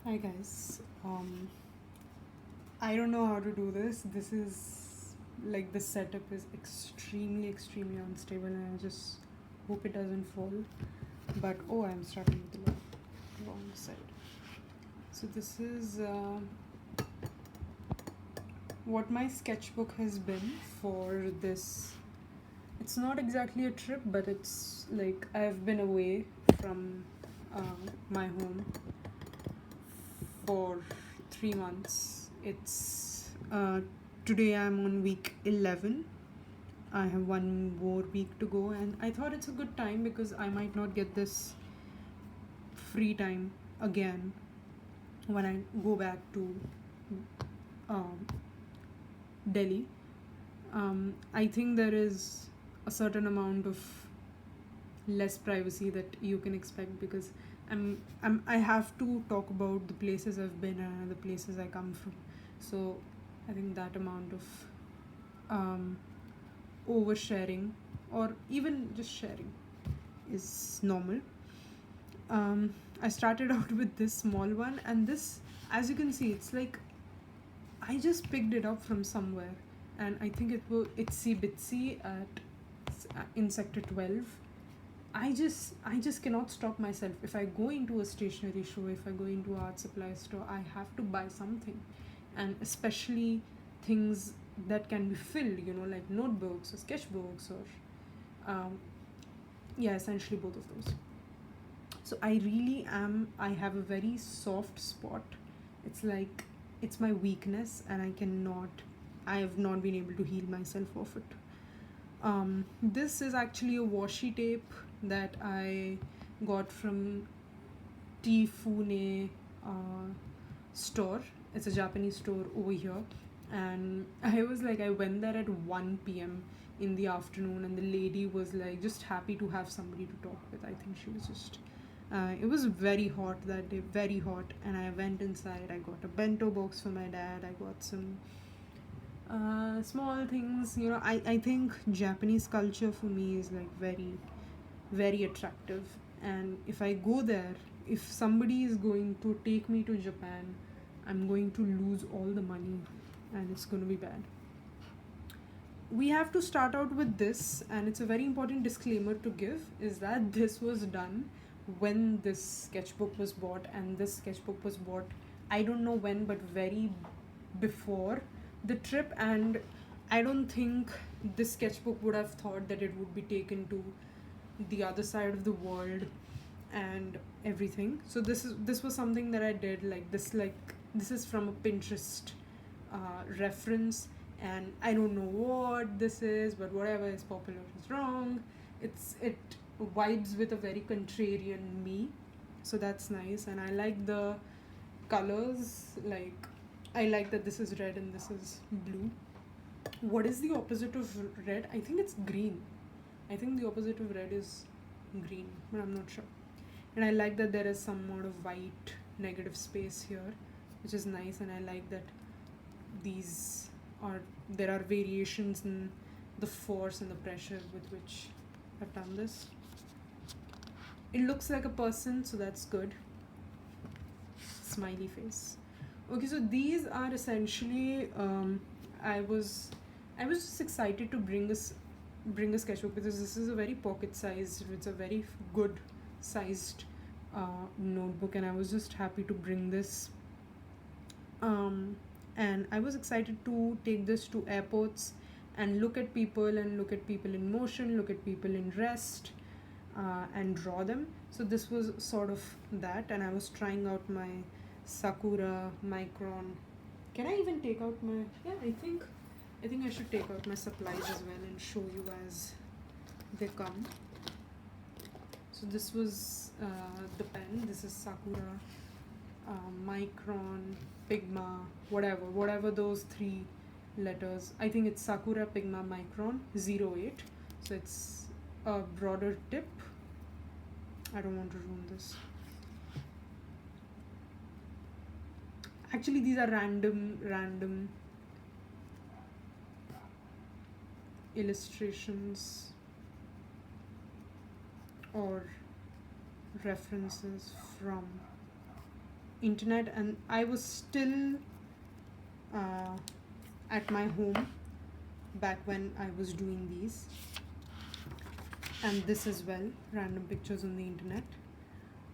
Hi guys. I don't know how to do this. This is like the setup is extremely unstable, and I just hope it doesn't fall. But oh, I'm starting with the wrong side. So this is what my sketchbook has been for this. It's not exactly a trip, but it's like I've been away from my home for 3 months. It's today I'm on week 11. I have one more week to go, and I thought it's a good time because I might not get this free time again when I go back to um, Delhi. I think there is a certain amount of less privacy that you can expect because I have to talk about the places I've been and the places I come from. So I think that amount of oversharing or even just sharing is normal. I started out with this small one, and this, as you can see, it's like I just picked it up from somewhere, and I think it will itsy bitsy at in sector 12. I just cannot stop myself. If I go into a stationery show, if I go into art supply store, I have to buy something, and especially things that can be filled, like notebooks or sketchbooks or yeah, essentially both of those. So I really am. I have a very soft spot. It's like it's my weakness, and I cannot. I have not been able to heal myself of it. This is actually a washi tape that I got from Tifune store. It's a Japanese store over here, and I went there at 1 p.m. in the afternoon, and the lady was like just happy to have somebody to talk with. I think she was just. It was very hot that day, very hot, and I went inside. I got a bento box for my dad. I got some small things. I think Japanese culture for me is like very attractive, and if I go there, if somebody is going to take me to Japan, I'm going to lose all the money, and it's going to be bad. We have to start out with this, and it's a very important disclaimer to give, is that this was done when this sketchbook was bought, and this sketchbook was bought, I don't know when, but very before the trip. And I don't think this sketchbook would have thought that it would be taken to the other side of the world and everything. So this was something that I did, this is from a Pinterest reference, and I don't know what this is, but whatever is popular is wrong. It vibes with a very contrarian me, so that's nice. And I like the colors. Like, I like that this is red and this is blue. What is the opposite of red? I think it's green. I think the opposite of red is green, but I'm not sure. And I like that there is some amount of white negative space here, which is nice. And I like that these there are variations in the force and the pressure with which I've done this. It looks like a person, so that's good. Smiley face. Okay, so these are essentially I was just excited to bring a sketchbook because this is a very pocket sized, it's a very good sized notebook, and I was just happy to bring this. And I was excited to take this to airports and look at people in motion, look at people in rest, and draw them. So this was sort of that, and I was trying out my Sakura Micron. Can I even take out my? Yeah, I think I should take out my supplies as well and show you as they come. So this was the pen. This is Sakura, Micron, Pigma, whatever those three letters. I think it's Sakura, Pigma, Micron 08. So it's a broader tip. I don't want to ruin this. Actually, these are random illustrations or references from internet, and I was still uh, at my home back when I was doing these. And this as well, random pictures on the internet.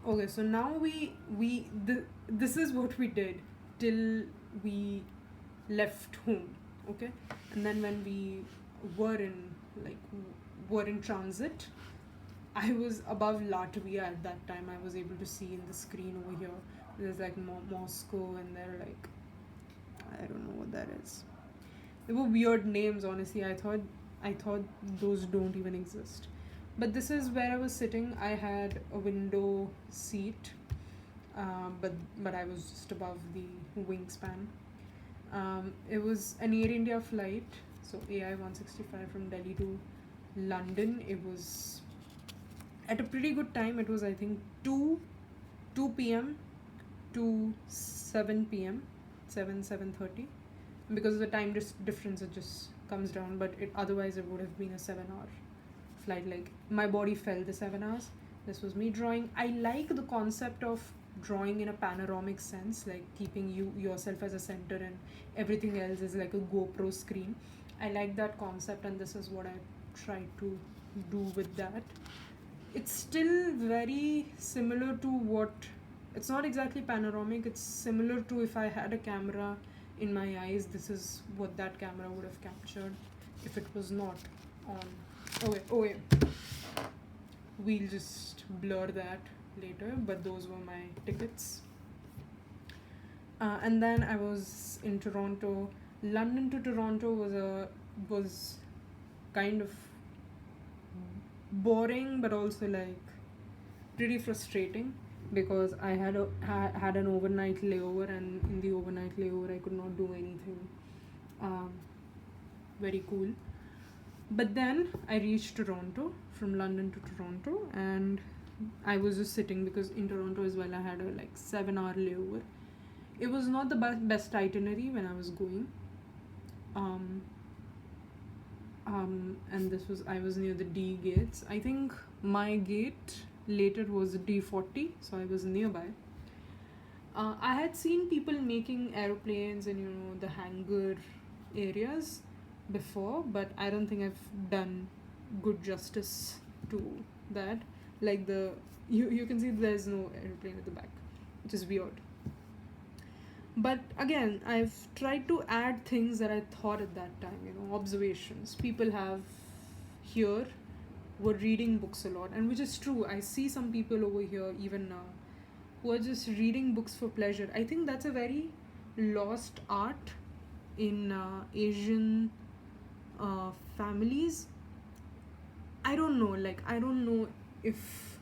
Okay, so now this is what we did till we left home. Okay, and then when we were in like were in transit, I was above Latvia at that time. I was able to see in the screen over here. There's like Moscow, and they're like, I don't know what that is. They were weird names, honestly. I thought those don't even exist. But this is where I was sitting. I had a window seat, but I was just above the wingspan. It was an Air India flight, so AI 165 from Delhi to London. It was at a pretty good time. It was, I think, 2 p.m. to 7 p.m. 7:30, because of the time difference it just comes down. But otherwise it would have been a 7 hour flight. Like, my body felt the 7 hours. This was me drawing. I like the concept of drawing in a panoramic sense, like keeping yourself as a center and everything else is like a GoPro screen. I like that concept, and this is what I tried to do with that. It's still very similar to what, it's not exactly panoramic, it's similar to if I had a camera in my eyes. This is what that camera would have captured if it was not on. Okay, we'll just blur that later, but those were my tickets. And then I was in Toronto. London to Toronto was kind of boring, but also like pretty frustrating, because I had an overnight layover, and in the overnight layover I could not do anything very cool. But then I reached Toronto, from London to Toronto, and I was just sitting, because in Toronto as well I had a like 7 hour layover. It was not the best itinerary when I was going. And I was near the D gates. I think my gate later was D40, so I was nearby. I had seen people making aeroplanes in, the hangar areas before, but I don't think I've done good justice to that. Like, you can see there's no aeroplane at the back, which is weird. But again, I've tried to add things that I thought at that time, observations. People have here were reading books a lot, and which is true. I see some people over here even now who are just reading books for pleasure. I think that's a very lost art in Asian families. I don't know if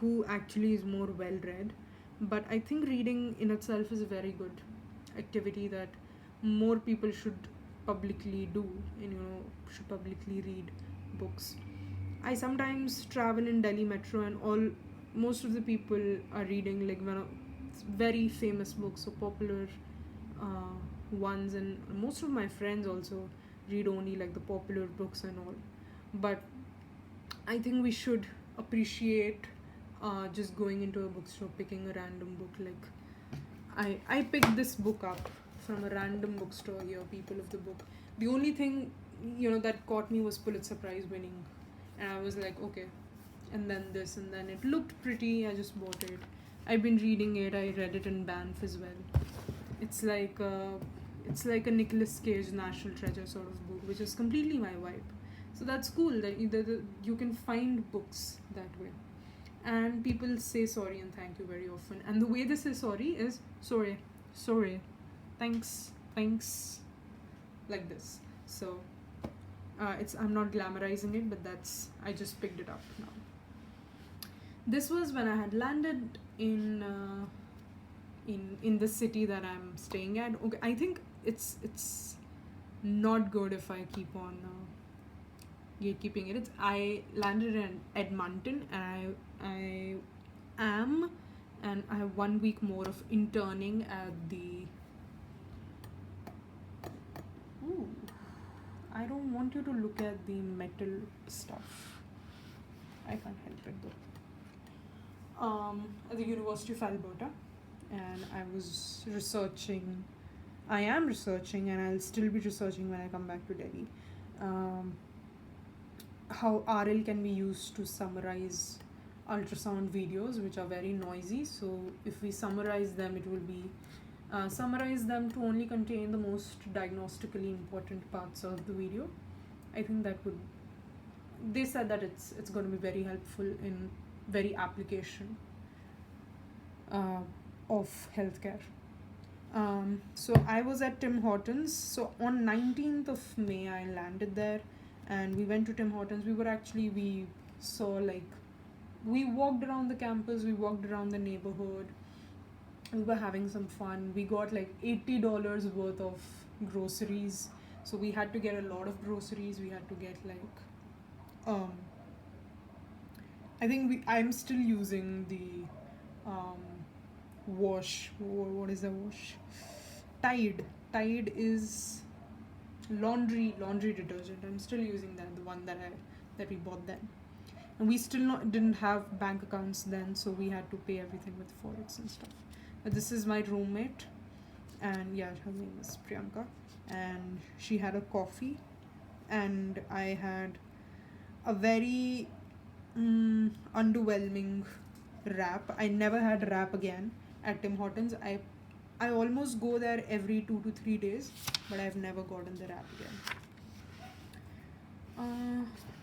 who actually is more well read, but I think reading in itself is a very good activity that more people should publicly do, and should publicly read books. I sometimes travel in Delhi metro, and most of the people are reading like very famous books or popular ones, and most of my friends also read only like the popular books and all. But I think we should appreciate just going into a bookstore, picking a random book. Like, I picked this book up from a random bookstore here, People of the Book. The only thing that caught me was Pulitzer Prize winning, and I was like, okay. And then this, and then it looked pretty. I just bought it. I've been reading it. I read it in Banff as well. It's like a Nicolas Cage National Treasure sort of book, which is completely my vibe. So that's cool that you can find books that way. And people say sorry and thank you very often. And the way they say sorry is sorry, thanks, like this. So I'm not glamorizing it, but I just picked it up now. This was when I had landed in the city that I'm staying at. Okay, I think it's not good if I keep on gatekeeping it. I landed in Edmonton, and I am, and I have 1 week more of interning at the. Ooh, I don't want you to look at the metal stuff. I can't help it though. At the University of Alberta. and I was researching. I am researching, and I'll still be researching when I come back to Delhi. Um, how RL can be used to summarize ultrasound videos, which are very noisy. So if we summarize them, it will be summarize them to only contain the most diagnostically important parts of the video. I think that would. They said that it's going to be very helpful in very application uh, of healthcare. So I was at Tim Hortons. So on 19th of May, I landed there, and we went to Tim Hortons. We saw like we walked around the campus, we walked around the neighborhood. We were having some fun. We got like $80 worth of groceries. So we had to get a lot of groceries. We had to get like um I think I'm still using the wash. What is the wash? Tide. Tide is laundry detergent. I'm still using that, the one that we bought then. And we still not didn't have bank accounts then, so we had to pay everything with forex and stuff. But this is my roommate, and yeah, her name is Priyanka, and she had a coffee, and I had a very underwhelming wrap. I never had wrap again at Tim Hortons. I almost go there every 2 to 3 days, but I've never gotten the wrap again.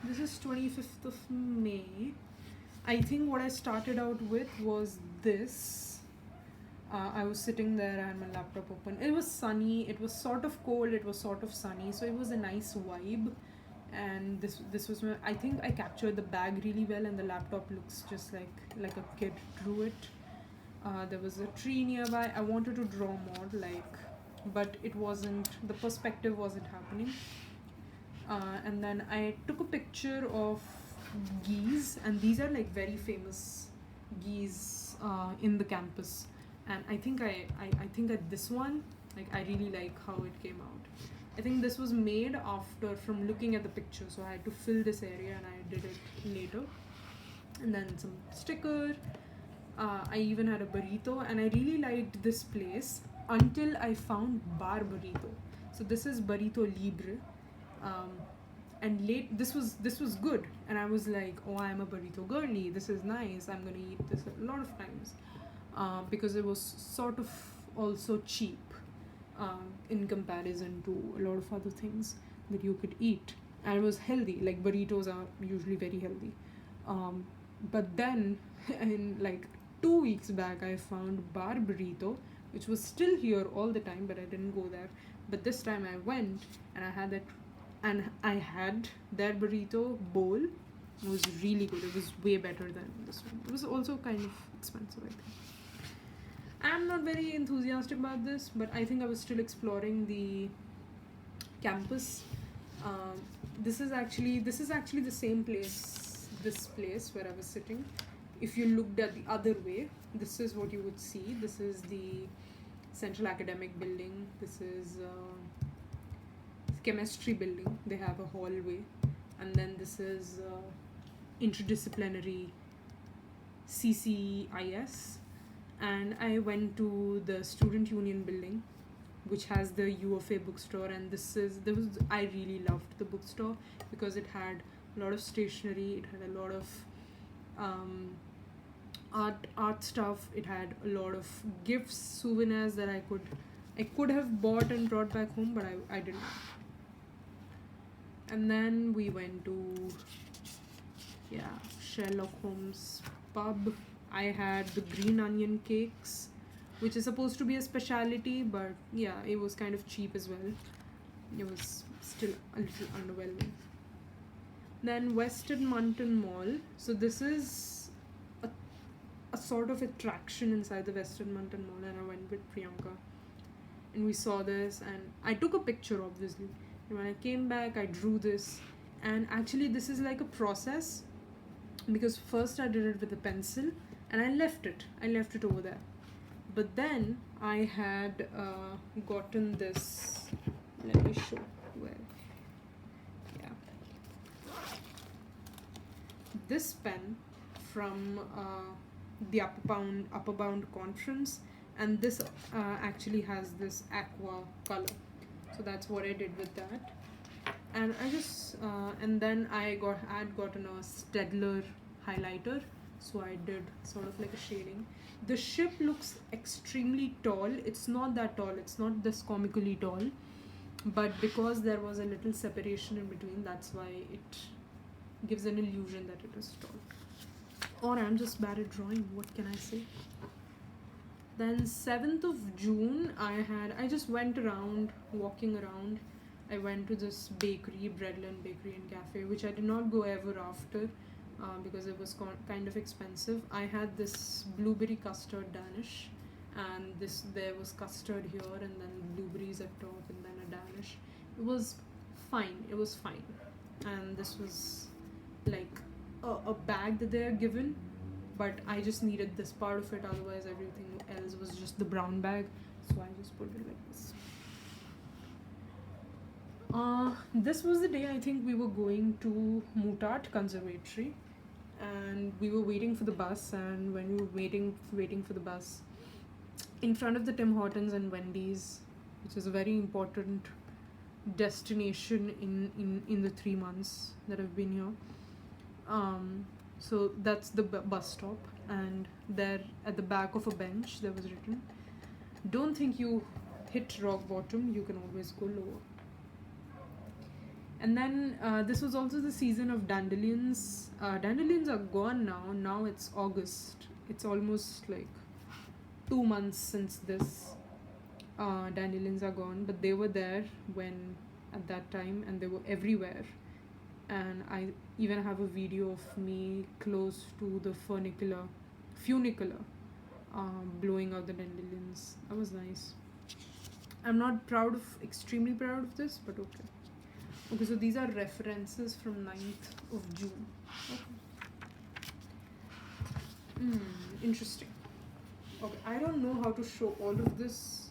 This is 25th of May. I think what I started out with was this. I was sitting there, I had my laptop open. It was sunny, it was sort of cold, it was sort of sunny, so it was a nice vibe. And this was my, I think I captured the bag really well, and the laptop looks just like a kid drew it. There was a tree nearby. I wanted to draw more, but it wasn't, the perspective wasn't happening. And then I took a picture of geese, and these are like very famous geese in the campus. And I think at this one, like I really like how it came out. I think this was made after from looking at the picture, so I had to fill this area, and I did it later. And then some sticker. I even had a burrito, and I really liked this place until I found bar burrito. So this is burrito libre, and this was good, and I was like, oh, I'm a burrito girly. This is nice. I'm gonna eat this a lot of times, because it was sort of also cheap in comparison to a lot of other things that you could eat, and it was healthy. Like burritos are usually very healthy, but then in like 2 weeks back, I found bar burrito, which was still here all the time, but I didn't go there. But this time I went, and I had that burrito bowl. It was really good. It was way better than this one. It was also kind of expensive, I think. I'm not very enthusiastic about this, but I think I was still exploring the campus. This is actually the same place. This place where I was sitting. If you looked at the other way, this is what you would see. This is the Central Academic Building. This is Chemistry Building. They have a hallway, and then this is Interdisciplinary CCIS. And I went to the Student Union Building, which has the UFA bookstore, and I really loved the bookstore because it had a lot of stationery, it had a lot of art stuff, it had a lot of gifts, souvenirs that I could have bought and brought back home, but I didn't. And then we went to Sherlock Holmes pub. I had the green onion cakes, which is supposed to be a specialty, but yeah, it was kind of cheap as well. It was still a little underwhelming. Then Western Mountain Mall. So this is a sort of attraction inside the Western Mountain Mall, and I went with Priyanka, and we saw this, and I took a picture, obviously. And when I came back, I drew this, and actually this is like a process, because first I did it with a pencil, and I left it over there. But then I had gotten this, let me show where, this pen from the Upper Bound conference, and this actually has this aqua color, so that's what I did with that. And I just and then I'd gotten a Stedler highlighter, so I did sort of like a shading. The ship looks extremely tall. It's not that tall, it's not this comically tall, but because there was a little separation in between, that's why it gives an illusion that it is tall. Or I'm just bad at drawing, what can I say? Then 7th of June, I just went around, walking around. I went to this bakery, Breadland Bakery and Cafe, which I did not go ever after because it was kind of expensive. I had this blueberry custard Danish, and there was custard here, and then blueberries at top, and then a Danish. It was fine. It was fine, and this was like a bag that they are given, but I just needed this part of it, otherwise everything else was just the brown bag, so I just put it like this. This was the day I think we were going to Mutart Conservatory, and we were waiting for the bus, and when we were waiting for the bus, in front of the Tim Hortons and Wendy's, which is a very important destination in the 3 months that I've been here. So that's the bus stop, and there at the back of a bench there was written, "Don't think you hit rock bottom, you can always go lower." And then this was also the season of dandelions. Dandelions are gone now. Now it's August. It's almost like 2 months since this. Dandelions are gone, but they were there at that time, and they were everywhere. And I even have a video of me close to the funicular, blowing out the dandelions. That was nice. I'm not extremely proud of this, but okay. Okay, so these are references from 9th of June. Okay. Interesting. Okay, I don't know how to show all of this.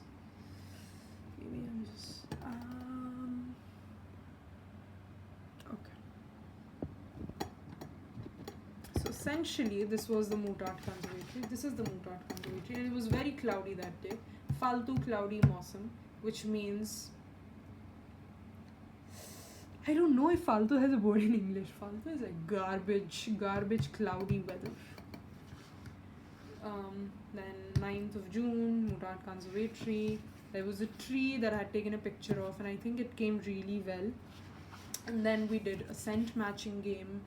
Maybe I'm just... okay. So essentially, this was the Mutart Conservatory. This is the Mutart Conservatory, and it was very cloudy that day. Faltu cloudy mausam, which means... I don't know if Faltu has a word in English. Faltu is like garbage, cloudy weather. Then 9th of June, Mutart Conservatory. There was a tree that I had taken a picture of, and I think it came really well. And then we did a scent matching game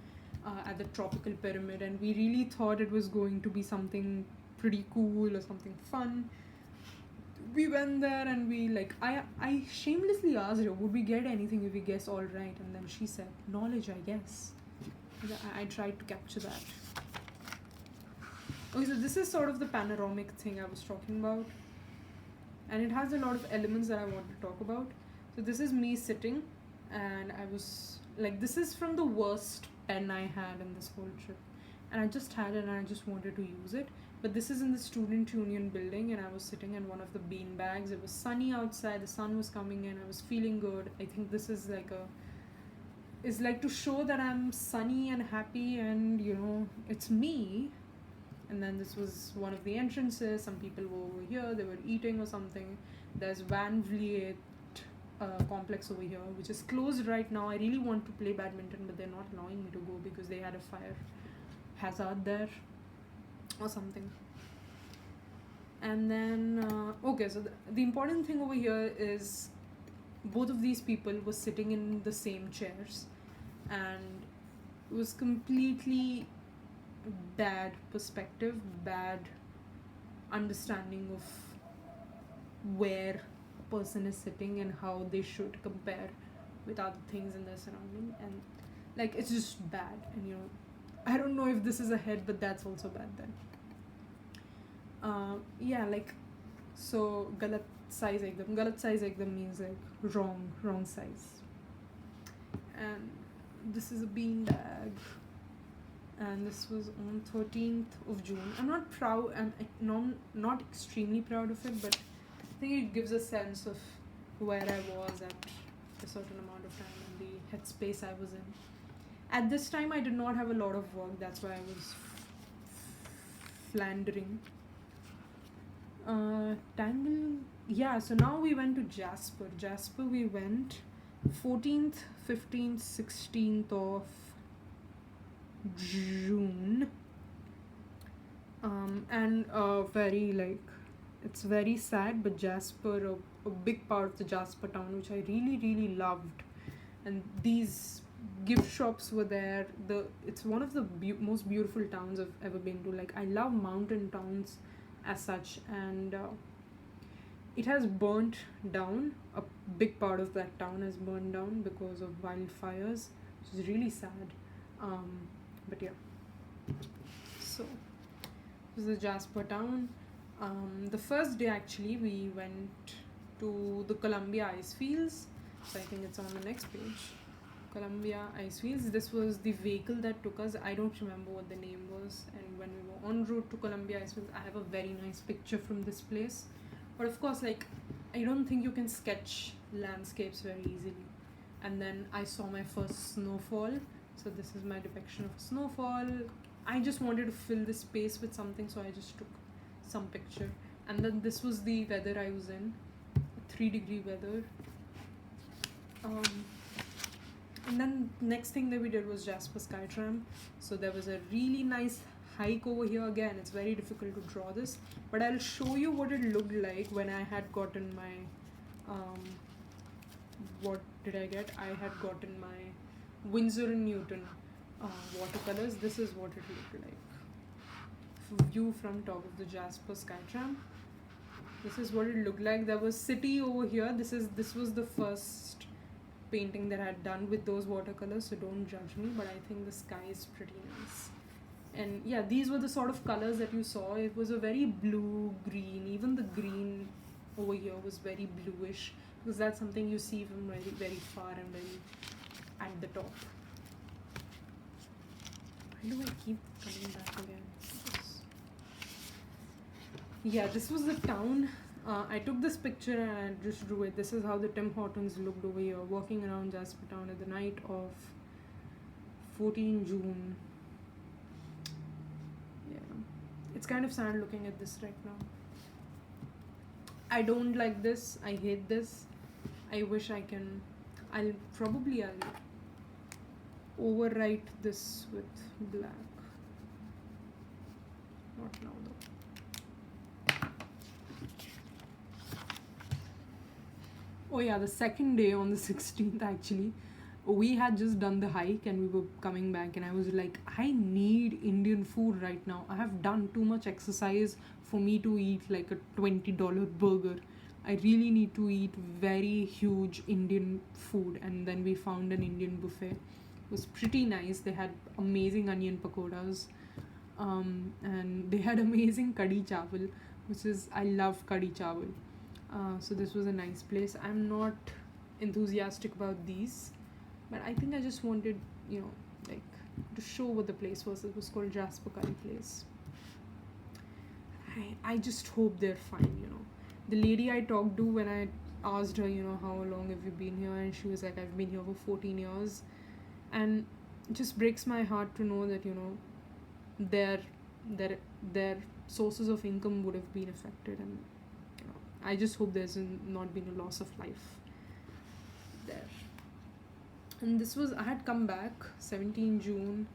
at the Tropical Pyramid, and we really thought it was going to be something pretty cool or something fun. We went there, and I shamelessly asked her, would we get anything if we guess all right? And then she said, knowledge, I guess. I tried to capture that. Okay, so this is sort of the panoramic thing I was talking about, and it has a lot of elements that I want to talk about. So this is me sitting, and I was like, this is from the worst pen I had in this whole trip, and I just had it and I just wanted to use it. But this is in the Student Union building, and I was sitting in one of the bean bags. It was sunny outside, the sun was coming in, I was feeling good. I think this is like to show that I'm sunny and happy, and it's me. And then this was one of the entrances. Some people were over here, they were eating or something. There's Van Vliet complex over here, which is closed right now. I really want to play badminton, but they're not allowing me to go because they had a fire hazard there or something. And then okay, so the important thing over here is both of these people were sitting in the same chairs, and it was completely bad perspective, bad understanding of where a person is sitting and how they should compare with other things in their surrounding, and it's just bad. And I don't know if this is a head, but that's also bad then. So galat size ekdam means wrong size. And this is a bean bag, and this was on 13th of June. I'm not proud, I'm not extremely proud of it, but I think it gives a sense of where I was at a certain amount of time and the headspace I was in. At this time, I did not have a lot of work, that's why I was floundering. Tangle. Yeah, so now we went to Jasper. Jasper, we went 14th, 15th, 16th of June. And very like, it's very sad, but Jasper, a big part of the Jasper town, which I really, really loved. And these gift shops were there. It's one of the most beautiful towns I've ever been to. Like, I love mountain towns as such, and it has burnt down. A big part of that town has burned down because of wildfires, which is really sad. But yeah, so this is the Jasper town. The first day actually we went to the Columbia ice fields. So I think it's on the next page. Columbia ice fields. This was the vehicle that took us. I don't remember what the name was. And when we were en route to Columbia ice fields, I have a very nice picture from this place. But of course, like, I don't think you can sketch landscapes very easily. And then I saw my first snowfall. So this is my depiction of a snowfall. I just wanted to fill this space with something, so I just took some picture. And then this was the weather I was in, 3-degree weather. And then next thing that we did was Jasper Skytram. So there was a really nice hike over here. Again, it's very difficult to draw this, but I'll show you what it looked like when I had gotten my what did I get? I had gotten my Winsor & Newton watercolors. This is what it looked like. View from top of the Jasper Skytram. This is what it looked like. There was city over here. This was the first painting that I had done with those watercolors, so don't judge me, but I think the sky is pretty nice. And yeah, these were the sort of colors that you saw. It was a very blue green. Even the green over here was very bluish, because that's something you see from very, very far and very at the top. Why do I keep coming back again? Yeah, this was the town. I took this picture and I just drew it. This is how the Tim Hortons looked over here, walking around Jasper Town at the night of 14 June. Yeah, it's kind of sad looking at this right now. I don't like this. I hate this. I wish I can. I'll overwrite this with black. Not now though. Oh yeah, the second day on the 16th actually, we had just done the hike and we were coming back, and I was like, I need Indian food right now. I have done too much exercise for me to eat like a $20 burger. I really need to eat very huge Indian food. And then we found an Indian buffet. It was pretty nice. They had amazing onion pakoras, and they had amazing kadhi chawal, which is, I love kadhi chawal. So this was a nice place. I'm not enthusiastic about these, but I think I just wanted, like, to show what the place was. It was called Jasper Curry Place. I just hope they're fine. The lady I talked to, when I asked her, how long have you been here, and she was like, I've been here for 14 years. And it just breaks my heart to know that, their sources of income would have been affected, and I just hope there's not been a loss of life there. And I had come back 17 June.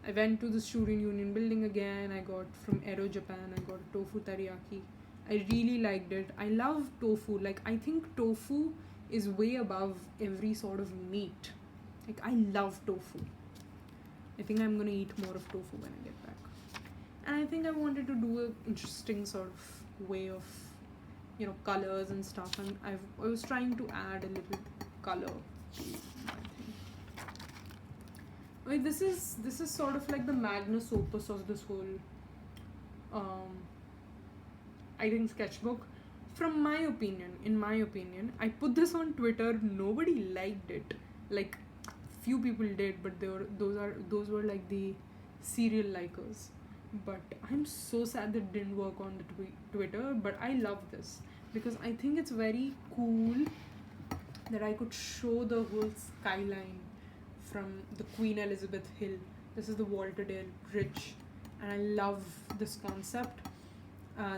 I went to the Student Union building again. I got from Aero Japan, I got tofu teriyaki. I really liked it. I love tofu. Like, I think tofu is way above every sort of meat. Like, I love tofu. I think I'm gonna eat more of tofu when I get back. And I think I wanted to do an interesting sort of way of colors and stuff, and I was trying to add a little color to my thing. I mean, this is sort of like the magnus opus of this whole I think sketchbook. In my opinion, I put this on Twitter. Nobody liked it. Like, few people did, but those were like the serial likers. But I'm so sad that it didn't work on the Twitter. But I love this because I think it's very cool that I could show the whole skyline from the Queen Elizabeth Hill. This is the Walterdale Bridge, and I love this concept.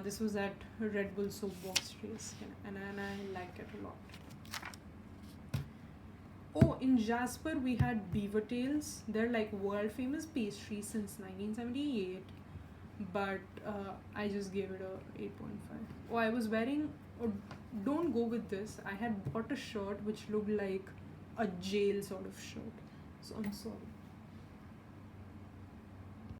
This was at Red Bull Soapbox Race, and I like it a lot. Oh, in Jasper we had beaver tails. They're like world famous pastries since 1978, but I just gave it a 8.5. Oh, I was wearing. Oh, don't go with this. I had bought a shirt which looked like a jail sort of shirt, so I'm sorry.